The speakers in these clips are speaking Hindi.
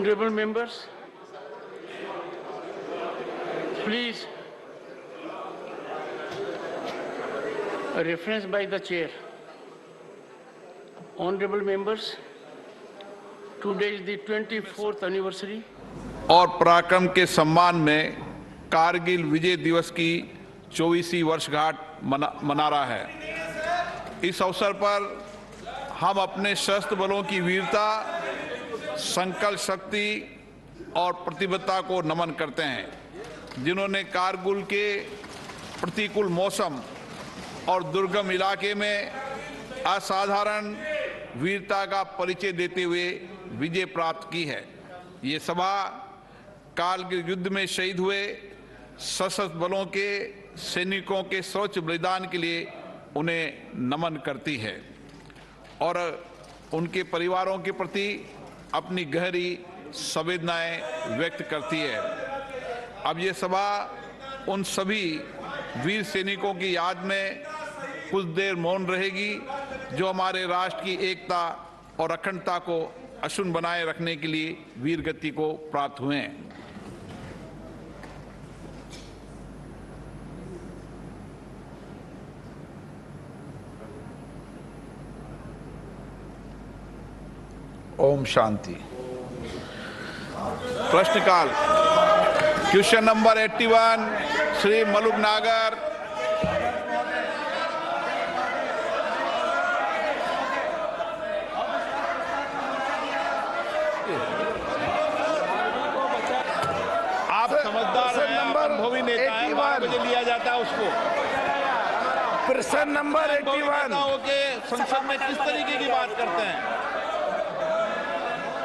Honorable members, please, a reference by the chair. Honorable members, today is the 24th anniversary और पराक्रम के सम्मान में कारगिल विजय दिवस की 24वीं वर्षगांठ मना रहा है। इस अवसर पर हम अपने सशस्त्र बलों की वीरता, संकल्प शक्ति और प्रतिबद्धता को नमन करते हैं, जिन्होंने कारगिल के प्रतिकूल मौसम और दुर्गम इलाके में असाधारण वीरता का परिचय देते हुए विजय प्राप्त की है। ये सभा कारगिल युद्ध में शहीद हुए सशस्त्र बलों के सैनिकों के सर्वोच्च बलिदान के लिए उन्हें नमन करती है और उनके परिवारों के प्रति अपनी गहरी संवेदनाएं व्यक्त करती है। अब ये सभा उन सभी वीर सैनिकों की याद में कुछ देर मौन रहेगी जो हमारे राष्ट्र की एकता और अखंडता को अक्षुण्ण बनाए रखने के लिए वीर गति को प्राप्त हुए हैं। ओम शांति। प्रश्नकाल। क्वेश्चन नंबर 81 श्री मलुक नागर। आप समझदार हैं, अनुभवी नेता हैं, 12 बजे लिया जाता है उसको। प्रश्न नंबर 81 के संसद में किस तरीके की बात करते हैं,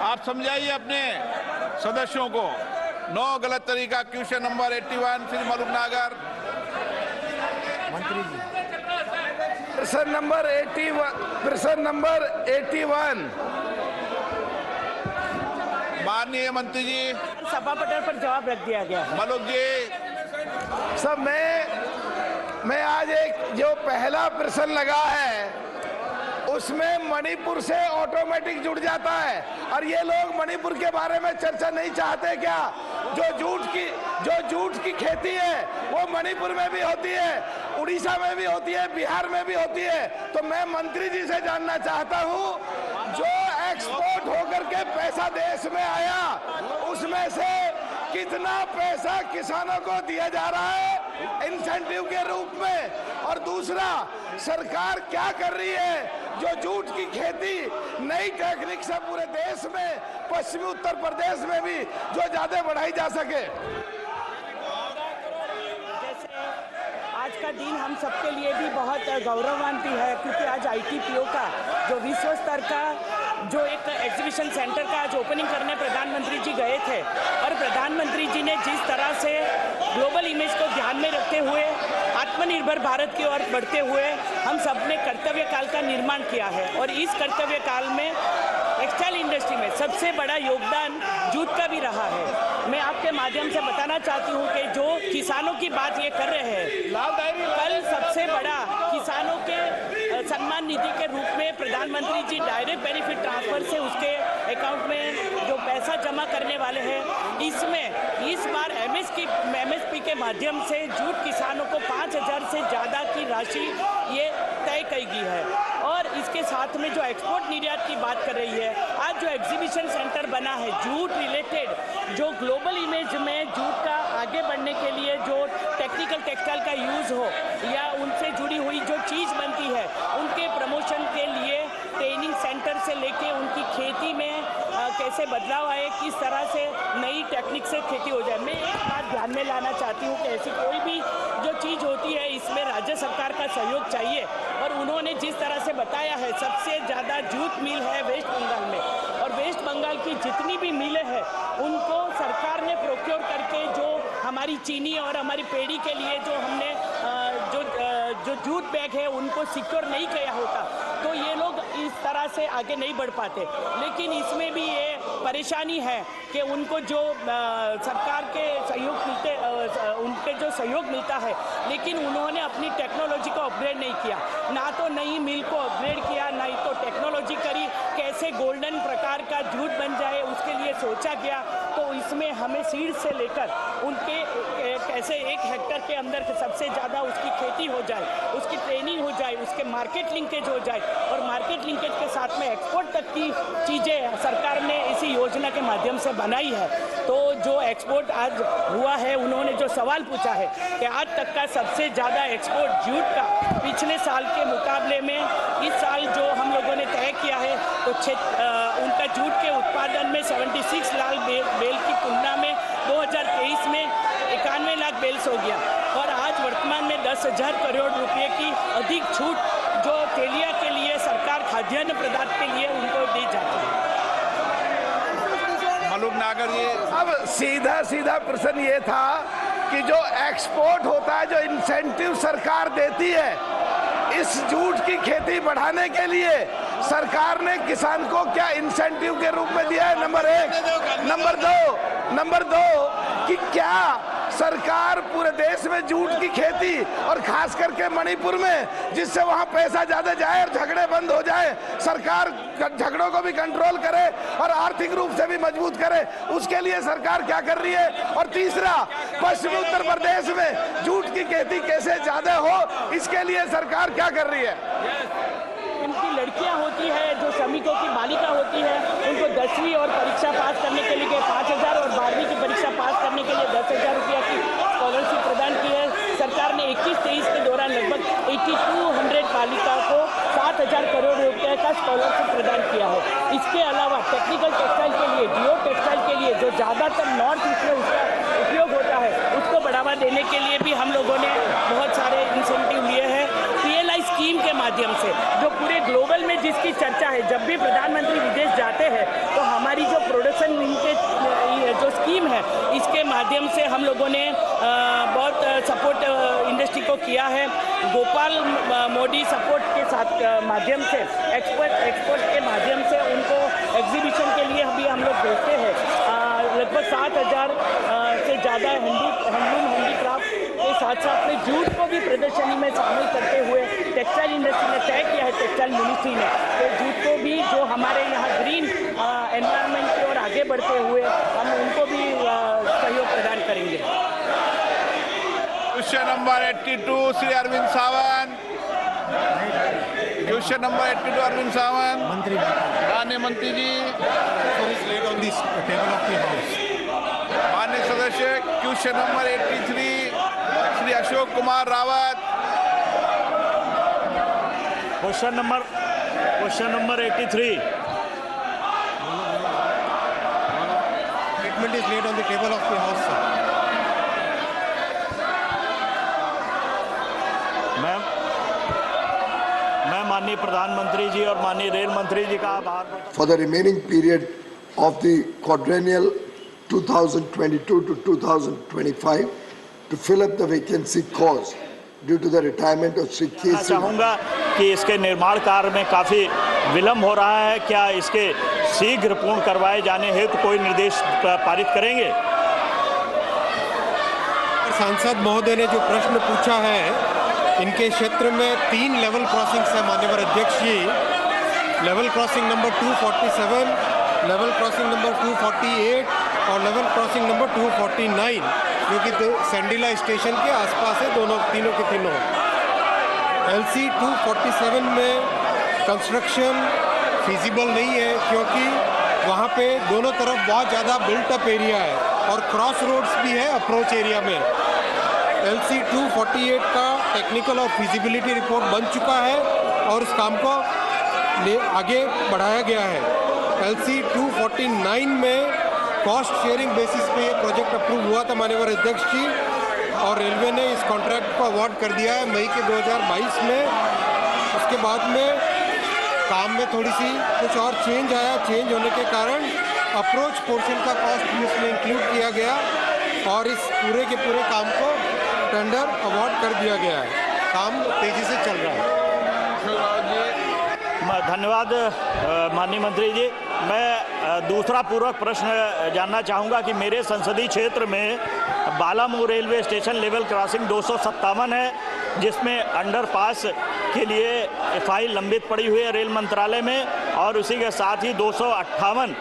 आप समझाइए अपने सदस्यों को। नो गलत तरीका। क्वेश्चन नंबर 81 श्री मलुक नागर। मंत्री जी, प्रश्न नंबर 81 माननीय मंत्री जी, सभा पटल पर जवाब रख दिया गया। मलुक जी। सब मैं आज एक जो पहला प्रश्न लगा है उसमें मणिपुर से ऑटोमेटिक जुड़ जाता है और ये लोग मणिपुर के बारे में चर्चा नहीं चाहते क्या? जो जूट की खेती है वो मणिपुर में भी होती है, उड़ीसा में भी होती है, बिहार में भी होती है। तो मैं मंत्री जी से जानना चाहता हूँ, जो एक्सपोर्ट होकर के पैसा देश में आया उसमें से कितना पैसा किसानों को दिया जा रहा है इंसेंटिव के रूप में? और दूसरा, सरकार क्या कर रही है जो जूट की खेती नई टेक्निक से पूरे देश में, पश्चिमी उत्तर प्रदेश में भी जो ज्यादा बढ़ाई जा सके? आज का दिन हम सबके लिए भी बहुत गौरवान्वित है, क्योंकि आज ITPO का जो विश्व स्तर का जो एक एग्जीबिशन सेंटर का आज ओपनिंग करने प्रधानमंत्री जी गए थे और प्रधानमंत्री जी ने जिस तरह से ग्लोबल इमेज को ध्यान में रखते हुए आत्मनिर्भर भारत की ओर बढ़ते हुए हम सब ने कर्तव्य काल का निर्माण किया है और इस कर्तव्य काल में टेक्सटाइल इंडस्ट्री में सबसे बड़ा योगदान जूट का भी रहा है। मैं आपके माध्यम से बताना चाहती हूं कि जो किसानों की बात ये कर रहे हैं, कल सबसे बड़ा किसानों के सम्मान निधि के रूप में प्रधानमंत्री जी डायरेक्ट बेनिफिट ट्रांसफर से उसके अकाउंट में जो पैसा जमा करने वाले हैं, इसमें इस बार MSP के माध्यम से जूट किसानों को 5,000 से ज़्यादा की राशि ये तय की गई है। और इसके साथ में जो एक्सपोर्ट निर्यात की बात कर रही है, आज जो एग्जीबिशन सेंटर बना है जूट रिलेटेड, जो ग्लोबल इमेज में जूट का आगे बढ़ने के लिए जो टेक्निकल टेक्सटाइल का यूज़ हो या उनसे जुड़ी हुई जो चीज़ बनती है उनके प्रमोशन के लिए ट्रेनिंग सेंटर से लेके उनकी खेती में कैसे बदलाव आए, किस तरह से नई टेक्निक से खेती हो जाए। मैं एक बात ध्यान में लाना चाहती हूँ कि ऐसी कोई भी जो चीज़ होती है इसमें राज्य सरकार का सहयोग चाहिए और उन्होंने जिस तरह से बताया है, सबसे ज़्यादा जूट मिल है वेस्ट बंगाल में और वेस्ट बंगाल की जितनी भी मिलें हैं उनको सरकार ने प्रोक्योर करके जो हमारी चीनी और हमारी पेड़ी के लिए जो हमने जो जूट बैग है उनको सिक्योर नहीं किया होता तो ये लोग इस तरह से आगे नहीं बढ़ पाते। लेकिन इसमें भी ये परेशानी है कि उनको जो सरकार के सहयोग मिलते उनके जो सहयोग मिलता है, लेकिन उन्होंने अपनी टेक्नोलॉजी को अपग्रेड नहीं किया, ना तो नई मिल को अपग्रेड किया, ना ही तो टेक्नोलॉजी करी, कैसे गोल्डन प्रकार का जूट बन जाए उसके लिए सोचा गया। तो इसमें हमें सीड से लेकर उनके कैसे 1 हेक्टेयर के अंदर सबसे ज़्यादा उसकी खेती हो जाए, उसकी ट्रेनिंग हो जाए, उसके मार्केट लिंकेज हो जाए और मार्केट लिंकेज के साथ में एक्सपोर्ट तक की चीज़ें सरकार ने इसी योजना के माध्यम से बनाई है। तो जो एक्सपोर्ट आज हुआ है, उन्होंने जो सवाल पूछा है कि आज तक का सबसे ज़्यादा एक्सपोर्ट जूट का पिछले साल के मुकाबले में इस साल जो हम लोगों ने तय किया है तो उनका जूट के उत्पादन में 76 लाख बेल की तुलना में 2023 में 91 लाख बेल्स हो गया और आज वर्तमान में 10,000 करोड़ रुपए की अधिक छूट जो केलिया के लिए सरकार खाद्यान्न पदार्थ के लिए उनको दी जाती है। मलूक नागर, ये अब सीधा प्रश्न ये था कि जो एक्सपोर्ट होता है, जो इंसेंटिव सरकार देती है इस जूट की खेती बढ़ाने के लिए, सरकार ने किसान को क्या इंसेंटिव के रूप में दिया है? नंबर 1। नंबर दो कि क्या सरकार पूरे देश में जूट की खेती और खास करके मणिपुर में, जिससे वहां पैसा ज्यादा जाए और झगड़े बंद हो जाए, सरकार झगड़ों को भी कंट्रोल करे और आर्थिक रूप से भी मजबूत करे, उसके लिए सरकार क्या कर रही है? और तीसरा, पश्चिमी उत्तर प्रदेश में जूट की खेती कैसे ज्यादा हो, इसके लिए सरकार क्या कर रही है? इनकी लड़कियां होती है जो श्रमिकों की बालिका होती है, उनको 10वीं और परीक्षा पास करने के लिए 5,000 और 12वीं की परीक्षा पास करने के लिए 10,000 रुपया की स्कॉलरशिप प्रदान की है। सरकार ने 21-23 के दौरान लगभग 8200 बालिका को 7,000 करोड़ रुपए का स्कॉलरशिप प्रदान किया है। इसके अलावा टेक्निकल टेक्सटाइल के लिए, जियो टेक्सटाइल के लिए जो ज़्यादातर नॉर्थ ईस्ट में उसका उपयोग होता है, उसको बढ़ावा देने के लिए भी हम लोगों ने बहुत सारे इंसेंटिव लिए हैं। PLI स्कीम के माध्यम से जो पूरे ग्लोबल में जिसकी चर्चा है, जब भी प्रधानमंत्री विदेश जाते हैं तो हमारी जो प्रोडक्शन लिंकेज जो स्कीम है, इसके माध्यम से हम लोगों ने बहुत सपोर्ट इंडस्ट्री को किया है। गोपाल मोदी सपोर्ट के साथ माध्यम से एक्सपोर्ट के माध्यम से उनको एग्जीबिशन के लिए भी हम लोग भेजते हैं। लगभग 7,000 से ज़्यादा हैंडलूम हैंडीक्राफ्ट के साथ साथ में जूट को भी प्रदर्शनी में शामिल करते हुए टेक्सटाइल इंडस्ट्री ने तय किया है, टेक्सटाइल मिनिस्ट्री ने, तो जूट को भी जो हमारे यहाँ ग्रीन एनवायरनमेंट की ओर आगे बढ़ते हुए हम उनको भी सहयोग प्रदान करेंगे। Question number 82 Shri Arvind Sawant. Question number 82 Arvind Sawant. माननीय मंत्री जी, माननीय सदस्य, question number 83 Shri Ashok Kumar Rawat. Question number 83. Statement is laid on the table of the House, sir. मैं माननीय प्रधानमंत्री जी और माननीय रेल मंत्री जी का आभार। For the remaining period of the quadrennial 2022 to 2025 to fill up the vacancy caused due to the retirement of Sri K.C. चाहूँगा कि इसके निर्माण कार्य में काफ़ी विलम्ब हो रहा है, क्या इसके शीघ्र पूर्ण करवाए जाने हेतु कोई निर्देश पारित करेंगे? सांसद महोदय ने जो प्रश्न पूछा है, इनके क्षेत्र में 3 लेवल क्रॉसिंग्स है माननीय अध्यक्ष जी। Level crossing number 247, level crossing number 248 और लेवल क्रॉसिंग नंबर 249, जो कि सैंडिला स्टेशन के आसपास है, तीनों के तीनों। LC 247 में कंस्ट्रक्शन फिजिबल नहीं है, क्योंकि वहाँ पे दोनों तरफ बहुत ज़्यादा बिल्ट अप एरिया है और क्रॉस रोड्स भी है अप्रोच एरिया में। LC 248 का टेक्निकल और फिजिबिलिटी रिपोर्ट बन चुका है और इस काम को आगे बढ़ाया गया है। LC 249 में कॉस्ट शेयरिंग बेसिस पे ये प्रोजेक्ट अप्रूव हुआ था माननीय अध्यक्ष जी, और रेलवे ने इस कॉन्ट्रैक्ट को अवार्ड कर दिया है मई के 2022 में। उसके बाद में काम में थोड़ी सी कुछ और चेंज आया, चेंज होने के कारण अप्रोच पोर्शन का कॉस्ट भी इसमें इंक्लूड किया गया और इस पूरे के पूरे काम को टेंडर अवार्ड कर दिया गया है। काम तेजी से चल रहा है। धन्यवाद माननीय मंत्री जी। मैं दूसरा पूरक प्रश्न जानना चाहूँगा कि मेरे संसदीय क्षेत्र में Balamau railway station level crossing 257 है, जिसमें अंडरपास के लिए फाइल लंबित पड़ी हुई है रेल मंत्रालय में, और उसी के साथ ही 258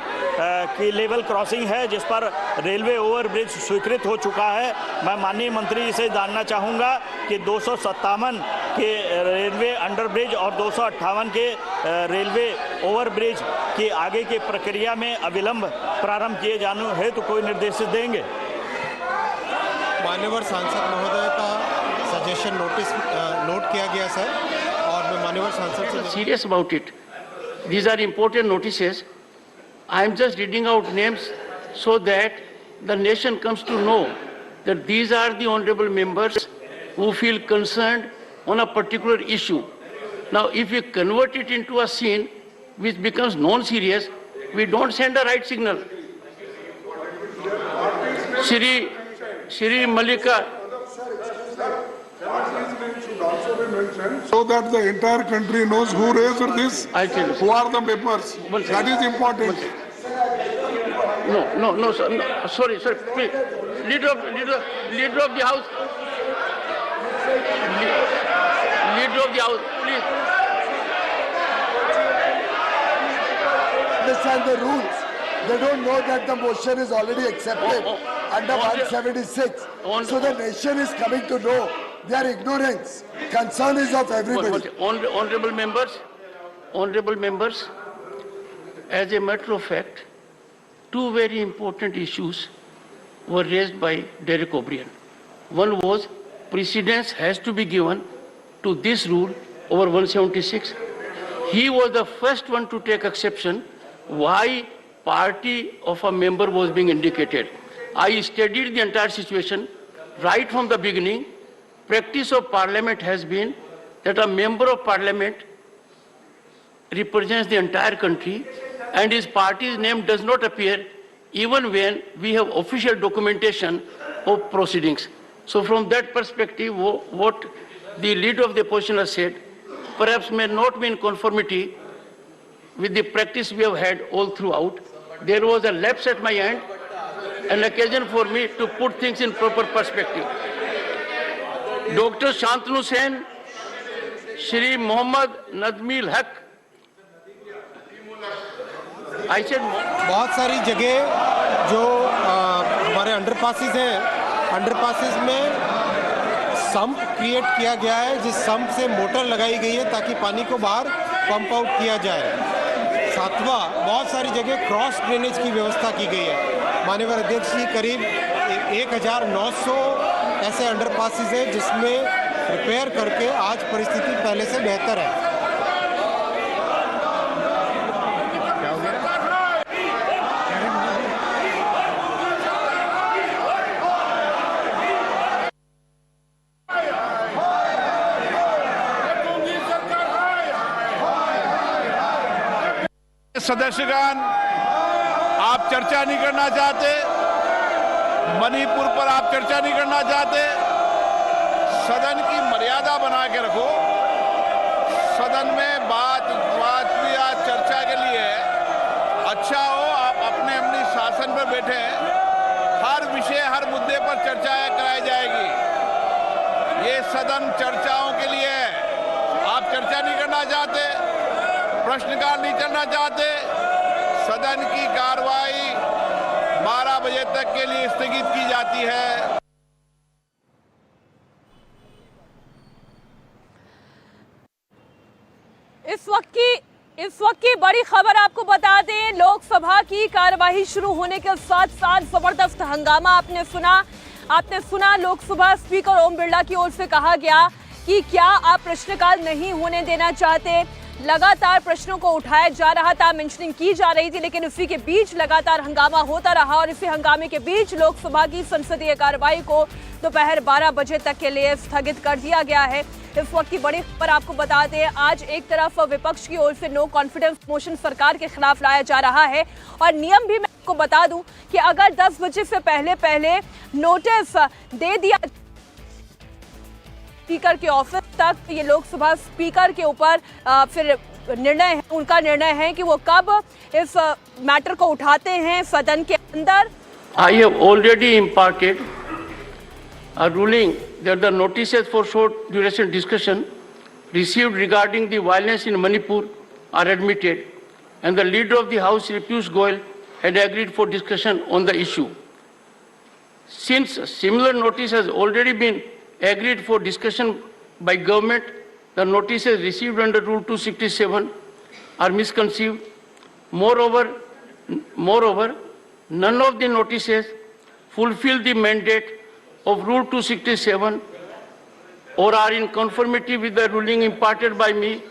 की लेवल क्रॉसिंग है जिस पर रेलवे ओवरब्रिज स्वीकृत हो चुका है। मैं माननीय मंत्री जी से जानना चाहूँगा कि 257 के रेलवे अंडरब्रिज और 258 के रेलवे ओवरब्रिज की आगे की प्रक्रिया में अविलंब प्रारंभ किए जाने हेतु कोई निर्देश देंगे। मान्यवर सांसद महोदय का सजेशन नोट किया गया सर, और मैं मान्यवर सांसद से Serious about it. These are important notices. I am just reading out names so that the nation comes to know that these are the honorable members who feel concerned on a particular issue. Now, if we convert it into a scene which becomes non-serious, we don't send a right signal. Shri Malika. So that the entire country knows who raised this, I'll tell you. who are the papers. One That is important. No, sir. No, sorry, please. Leader of the House. Leader of the House, please. Understand the rules. They don't know that the motion is already accepted under 176. So the nation is coming to know. Their ignorance. Concern is of everybody. Honorable members, as a matter of fact, two very important issues were raised by Derek O'Brien. One was precedence has to be given to this rule over 176. He was the first one to take exception why party of a member was being indicated. I studied the entire situation right from the beginning. Practice of parliament has been that a member of parliament represents the entire country and his party's name does not appear even when we have official documentation of proceedings. So from that perspective, what the leader of the opposition has said perhaps may not be in conformity with the practice we have had all throughout. There was a lapse at my end, an occasion for me to put things in proper perspective. Dr. Shantanu Sen, Shri Mohammad Nadmil Haq. I said बहुत सारी जगह जो हमारे अंडरपासेस हैं, अंडरपासेस में सम्प क्रिएट किया गया है, जिस सम्प से मोटर लगाई गई है ताकि पानी को बाहर पंप आउट किया जाए। सातवां, बहुत सारी जगह क्रॉस ड्रेनेज की व्यवस्था की गई है। माननीय अध्यक्ष जी, करीब 1900 ऐसे अंडरपासेस हैं जिसमें रिपेयर करके आज परिस्थिति पहले से बेहतर है। सदस्यगण, आप चर्चा नहीं करना चाहते, मणिपुर पर आप चर्चा नहीं करना चाहते, सदन की मर्यादा बना के रखो। सदन में बात या चर्चा के लिए अच्छा हो, आप अपने अपनी शासन पर बैठे, हर विषय हर मुद्दे पर चर्चा कराई जाएगी। ये सदन चर्चाओं के लिए है। आप चर्चा नहीं करना चाहते, प्रश्नकाल नहीं करना चाहते, सदन की कार्रवाई 12 बजे तक के लिए स्थगित की जाती है। इस वक्त की बड़ी खबर आपको बता दें, लोकसभा की कार्यवाही शुरू होने के साथ साथ जबरदस्त हंगामा आपने सुना। लोकसभा स्पीकर ओम बिरला की ओर से कहा गया कि क्या आप प्रश्नकाल नहीं होने देना चाहते। लगातार प्रश्नों को उठाया जा रहा था, मेंशनिंग की जा रही थी, लेकिन उसी के बीच लगातार हंगामा होता रहा और इसी हंगामे के बीच लोकसभा की संसदीय कार्रवाई को दोपहर 12 बजे तक के लिए स्थगित कर दिया गया है। इस वक्त की बड़ी खबर आपको बता दें, आज एक तरफ विपक्ष की ओर से नो कॉन्फिडेंस मोशन सरकार के खिलाफ लाया जा रहा है और नियम भी मैं आपको बता दूं कि अगर 10 बजे से पहले नोटिस दे दिया स्पीकर के ऑफिस तक, ये लोकसभा स्पीकर के ऊपर फिर उनका निर्णय है कि वो कब इस मैटर को उठाते हैं सदन के अंदर। I have already imparted a ruling that the notices for short duration discussion received regarding the violence in Manipur are admitted, and the leader of the House, Shri Piyush Goyal, had agreed for discussion on the issue. Since a similar notice has already been agreed for discussion by government, the notices received under Rule 267 are misconceived. Moreover, none of the notices fulfill the mandate of Rule 267 or are in conformity with the ruling imparted by me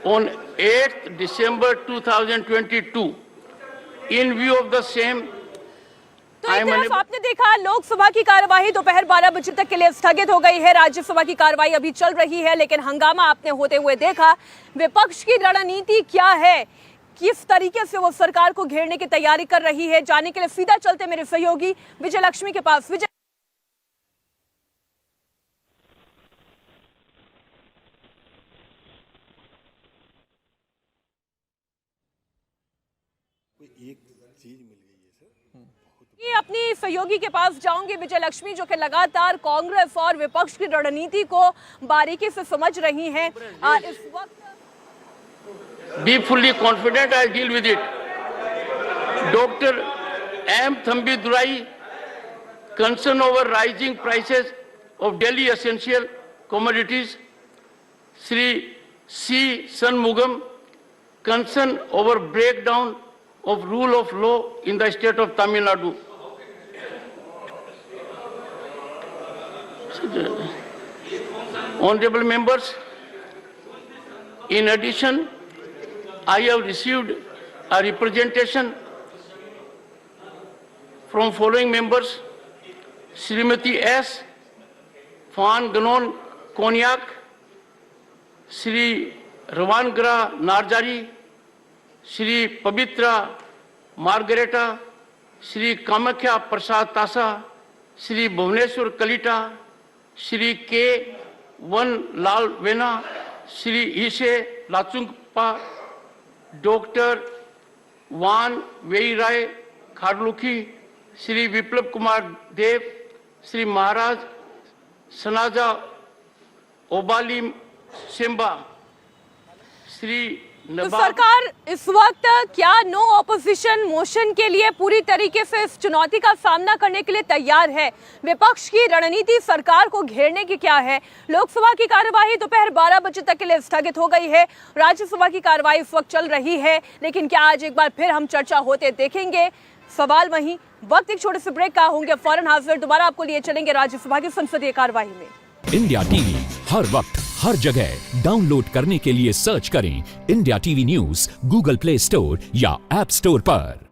on 8th December 2022. In view of the same, तो एक तरफ आपने देखा लोकसभा की कार्यवाही दोपहर 12 बजे तक के लिए स्थगित हो गई है। राज्यसभा की कार्यवाही अभी चल रही है, लेकिन हंगामा आपने होते हुए देखा। विपक्ष की रणनीति क्या है, किस तरीके से वो सरकार को घेरने की तैयारी कर रही है, जानने के लिए सीधा चलते मेरे सहयोगी विजय लक्ष्मी के पास। विजय, अपनी सहयोगी के पास जाऊंगी विजय लक्ष्मी, जो कि लगातार कांग्रेस और विपक्ष की रणनीति को बारीकी से समझ रही हैं इस वक्त। Be fully confident I'll deal with it. Dr. M. Thambi Durai, concern over rising prices of daily essential commodities. Sri C. Shanmugam, concern over breakdown of rule of law in the state of Tamil Nadu. Honorable members, in addition, I have received a representation from following members: Srimati S. Fan Ganon Konyak, Sri Ravangra Narjari, Sri Pavitra Margareta, Sri Kamakhya Prasad Tasa, Sri Bhubaneswar Kalita, Sri K. Van Lal Vena, Sri Ishe Lachungpa, Dr. Van Veirai Khadlukhi, Sri Viplab Kumar Dev, Sri Maharaj Sanaja Obali Simba, Sri तो सरकार इस वक्त क्या नो ऑपोजिशन मोशन के लिए पूरी तरीके से इस चुनौती का सामना करने के लिए तैयार है? विपक्ष की रणनीति सरकार को घेरने की क्या है? लोकसभा की कार्यवाही दोपहर 12 बजे तक के लिए स्थगित हो गई है। राज्यसभा की कार्यवाही इस वक्त चल रही है, लेकिन क्या आज एक बार फिर हम चर्चा होते देखेंगे? सवाल वहीं। वक्त एक छोटे से ब्रेक का, होंगे फौरन हाजिर, दोबारा आपको लिए चलेंगे राज्यसभा की संसदीय कार्यवाही में। इंडिया टीवी हर वक्त हर जगह डाउनलोड करने के लिए सर्च करें India TV news Google play store या ऐप स्टोर पर।